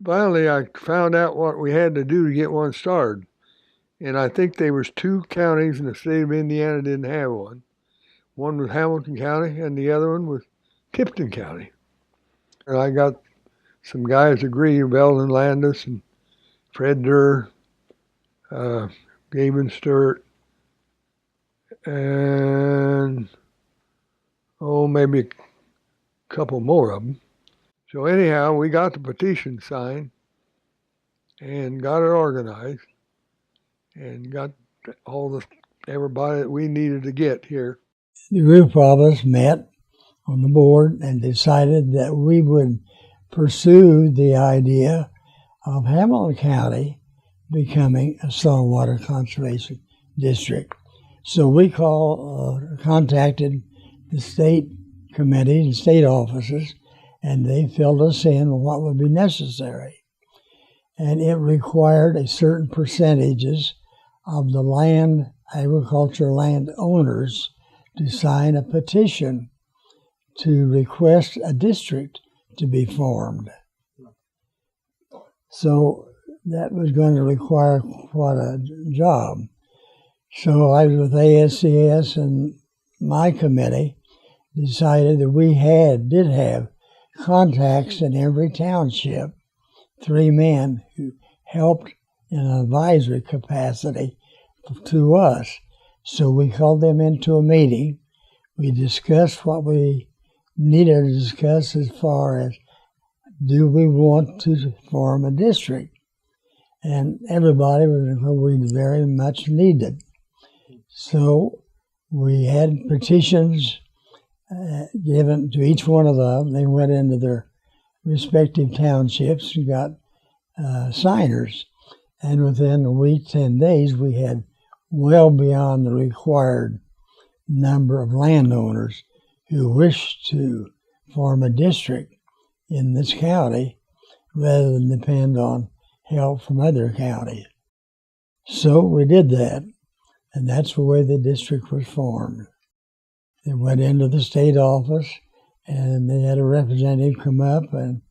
Finally, I found out what we had to do to get one started. And I think there was 2 counties in the state of Indiana didn't have one. One was Hamilton County and the other one was Tipton County. And I got some guys agree, Belden Landis and Fred Durr, Gavin Stewart, and maybe a couple more of them. So anyhow, we got the petition signed and got it organized and got everybody that we needed to get here. The group of us met on the board and decided that we would pursue the idea of Hamilton County becoming a saltwater conservation district. So we contacted the state committee and state offices, and they filled us in on what would be necessary. And it required a certain percentages of the agricultural land owners to sign a petition to request a district to be formed. So that was going to require quite a job. So I was with ASCS, and my committee decided that we did have contacts in every township, 3 men who helped in an advisory capacity to us. So we called them into a meeting. We discussed what we needed to discuss as far as, do we want to form a district? And everybody we very much needed. So we had petitions given to each one of them. They went into their respective townships and got signers. And within a week, 10 days, we had well beyond the required number of landowners who wished to form a district in this county rather than depend on help from other counties. So we did that, and that's the way the district was formed. They went into the state office, and they had a representative come up, and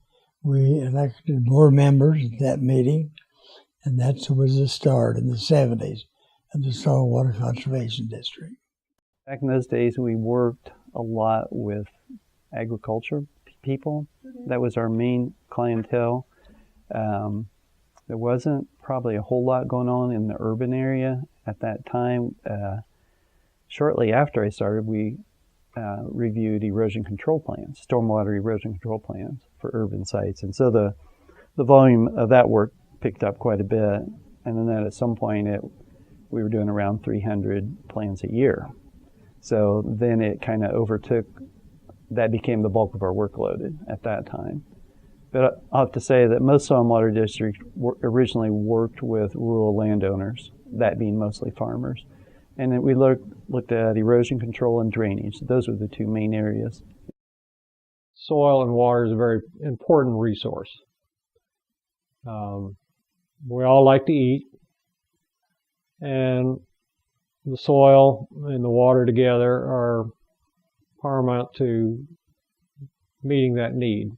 we elected board members at that meeting, and that was the start in the 70s of the Saltwater Conservation District. Back in those days, we worked a lot with agriculture people. That was our main clientele. There wasn't probably a whole lot going on in the urban area at that time. Shortly after I started, we reviewed erosion control plans, stormwater erosion control plans for urban sites. And so the volume of that work picked up quite a bit. And then at some point, we were doing around 300 plans a year. So then it kind of that became the bulk of our workload at that time. But I'll have to say that most stormwater districts originally worked with rural landowners, that being mostly farmers. And then we looked at erosion control and drainage. Those were the 2 main areas. Soil and water is a very important resource. We all like to eat, and the soil and the water together are paramount to meeting that need.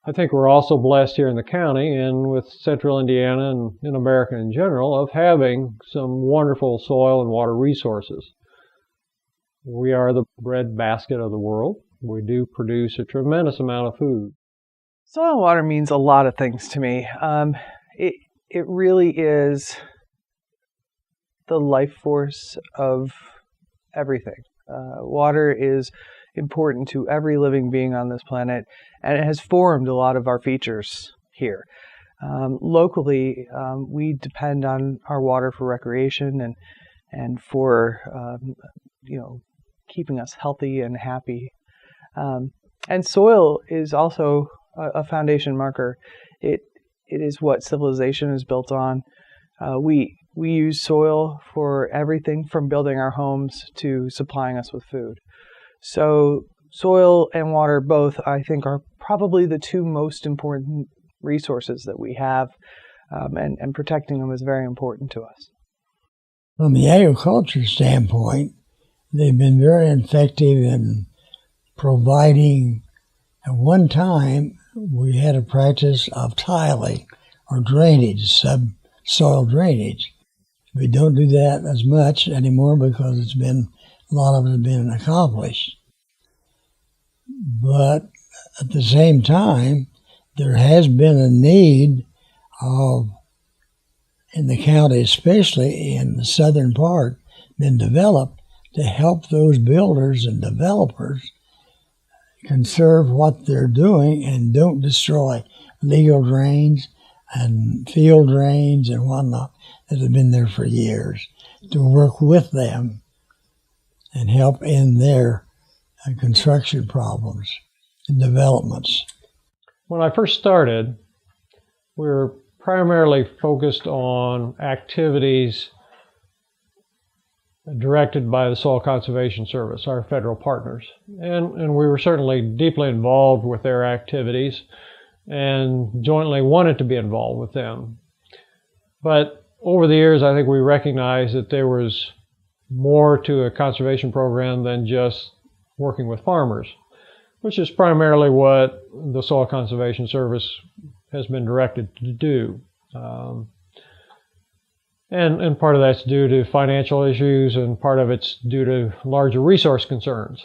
I think we're also blessed here in the county and with central Indiana and in America in general of having some wonderful soil and water resources. We are the breadbasket of the world. We do produce a tremendous amount of food. Soil and water means a lot of things to me. It really is the life force of everything. Water is important to every living being on this planet, and it has formed a lot of our features here. Locally, we depend on our water for recreation and for keeping us healthy and happy. And soil is also a foundation marker. It is what civilization is built on. We use soil for everything from building our homes to supplying us with food. So soil and water both, I think, are probably the 2 most important resources that we have, and protecting them is very important to us. From the agriculture standpoint, they've been very effective in providing At one time, we had a practice of tiling or drainage, subsoil drainage. We don't do that as much anymore because a lot of it has been accomplished. But at the same time, there has been a need in the county, especially in the southern part, been developed to help those builders and developers conserve what they're doing and don't destroy legal drains and field drains and whatnot that have been there for years, to work with them and help in their construction problems and developments. When I first started, we were primarily focused on activities directed by the Soil Conservation Service, our federal partners. And we were certainly deeply involved with their activities and jointly wanted to be involved with them. But over the years, I think we recognized that there was more to a conservation program than just working with farmers, which is primarily what the Soil Conservation Service has been directed to do. And part of that's due to financial issues, and part of it's due to larger resource concerns.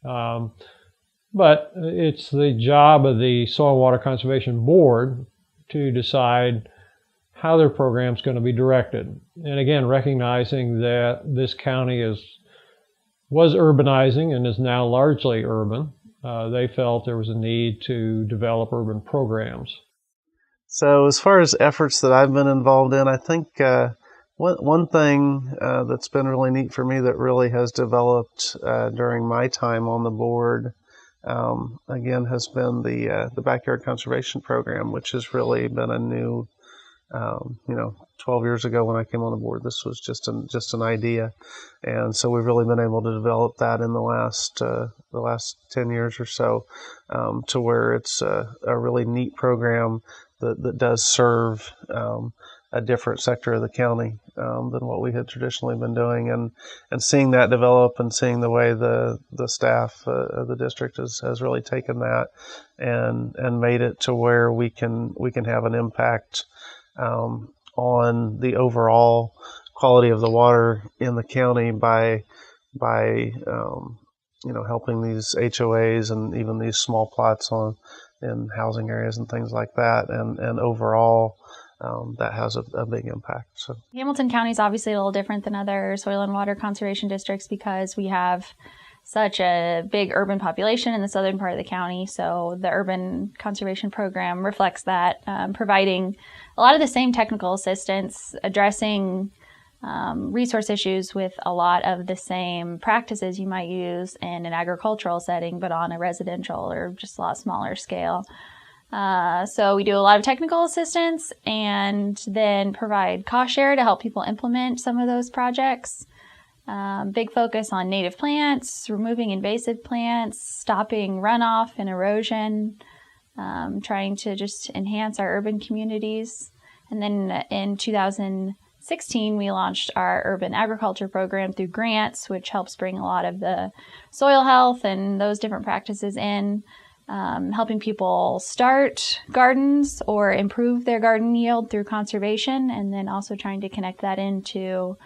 But it's the job of the Soil and Water Conservation Board to decide how their program's going to be directed. And again, recognizing that this county was urbanizing and is now largely urban, they felt there was a need to develop urban programs. So as far as efforts that I've been involved in, I think one thing that's been really neat for me that really has developed during my time on the board, again, has been the Backyard Conservation Program, which has really been a new, 12 years ago when I came on the board, this was just an idea. And so we've really been able to develop that in the last 10 years or so, to where it's a really neat program that does serve a different sector of the county than what we had traditionally been doing, and seeing that develop and seeing the way the staff of the district has really taken that and made it to where we can have an impact on the overall quality of the water in the county by helping these HOAs and even these small plots in housing areas and things like that, and overall that has a big impact. So Hamilton County is obviously a little different than other soil and water conservation districts because we have such a big urban population in the southern part of the county. So the urban conservation program reflects that, providing a lot of the same technical assistance, addressing resource issues with a lot of the same practices you might use in an agricultural setting, but on a residential or just a lot smaller scale. So we do a lot of technical assistance and then provide cost share to help people implement some of those projects. Big focus on native plants, removing invasive plants, stopping runoff and erosion, trying to just enhance our urban communities. And then in 2016, we launched our urban agriculture program through grants, which helps bring a lot of the soil health and those different practices in, helping people start gardens or improve their garden yield through conservation, and then also trying to connect that into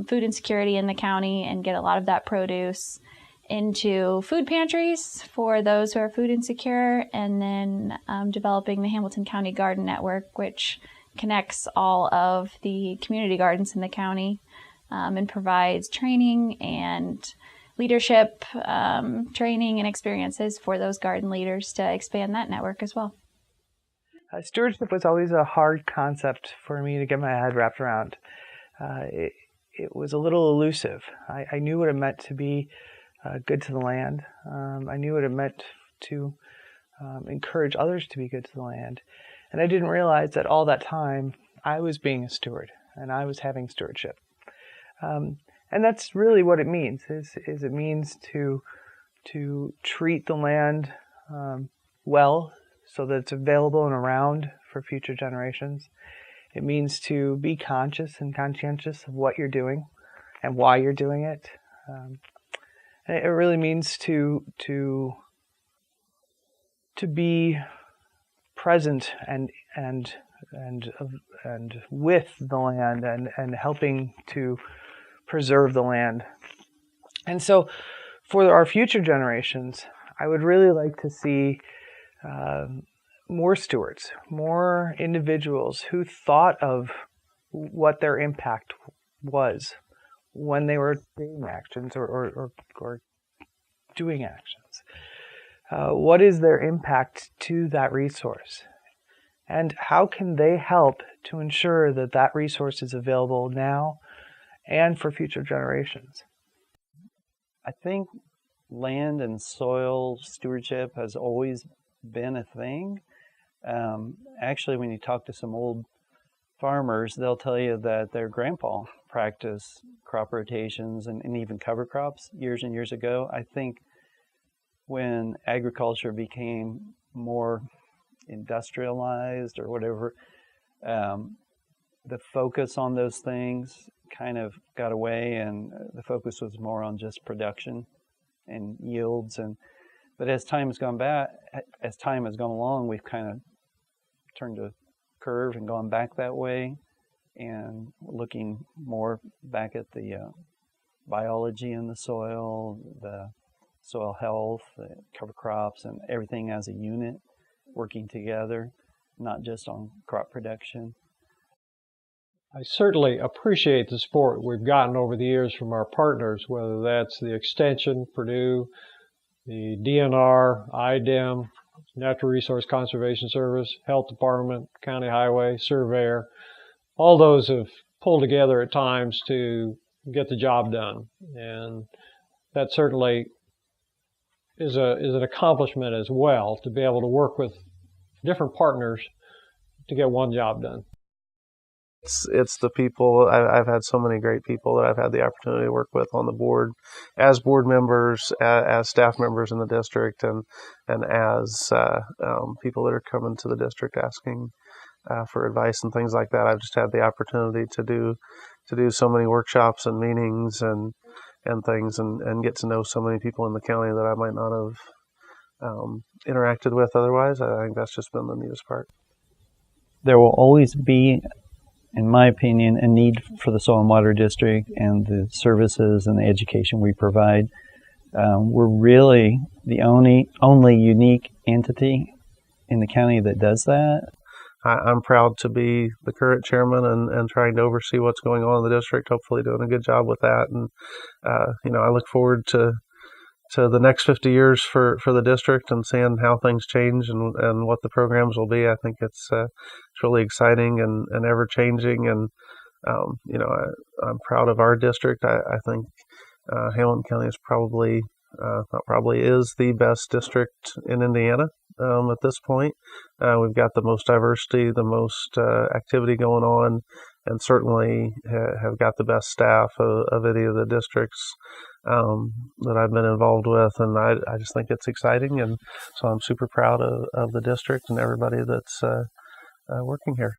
food insecurity in the county and get a lot of that produce into food pantries for those who are food insecure, and then developing the Hamilton County Garden Network, which connects all of the community gardens in the county and provides training and leadership training and experiences for those garden leaders to expand that network as well. Stewardship was always a hard concept for me to get my head wrapped around. It was a little elusive. I knew what it meant to be good to the land. I knew what it meant to encourage others to be good to the land. And I didn't realize that all that time I was being a steward and I was having stewardship. And that's really what it means, is it means to treat the land well so that it's available and around for future generations. It means to be conscious and conscientious of what you're doing and why you're doing it. And it really means to to be present and with the land and helping to preserve the land. And so for our future generations, I would really like to see more stewards, more individuals who thought of what their impact was when they were taking actions or doing actions. What is their impact to that resource? And how can they help to ensure that that resource is available now and for future generations? I think land and soil stewardship has always been a thing. Actually, when you talk to some old farmers, they'll tell you that their grandpa practiced crop rotations and even cover crops years and years ago. I think when agriculture became more industrialized or whatever, the focus on those things kind of got away, and the focus was more on just production and yields. But as time has gone along, we've kind of turned a curve and gone back that way, and looking more back at the biology in the soil health, the cover crops, and everything as a unit, working together, not just on crop production. I certainly appreciate the support we've gotten over the years from our partners, whether that's the Extension, Purdue, the DNR, IDEM, Natural Resource Conservation Service, Health Department, County Highway, Surveyor. All those have pulled together at times to get the job done. And that certainly is an accomplishment as well, to be able to work with different partners to get one job done. It's the people. I've had so many great people that I've had the opportunity to work with on the board, as board members, as staff members in the district, and as people that are coming to the district asking for advice and things like that. I've just had the opportunity to do so many workshops and meetings and things, and get to know so many people in the county that I might not have interacted with otherwise. I think that's just been the neatest part. There will always be, in my opinion, a need for the Soil and Water District and the services and the education we provide. We're really the only unique entity in the county that does that. I'm proud to be the current chairman and trying to oversee what's going on in the district, hopefully doing a good job with that. And, I look forward to the next 50 years for the district and seeing how things change and what the programs will be. I think it's really exciting and ever changing. And, I'm proud of our district. I think Hamilton County is probably is the best district in Indiana at this point. We've got the most diversity, the most activity going on, and certainly have got the best staff of any of the districts that I've been involved with. And I just think it's exciting, and so I'm super proud of the district and everybody that's working here.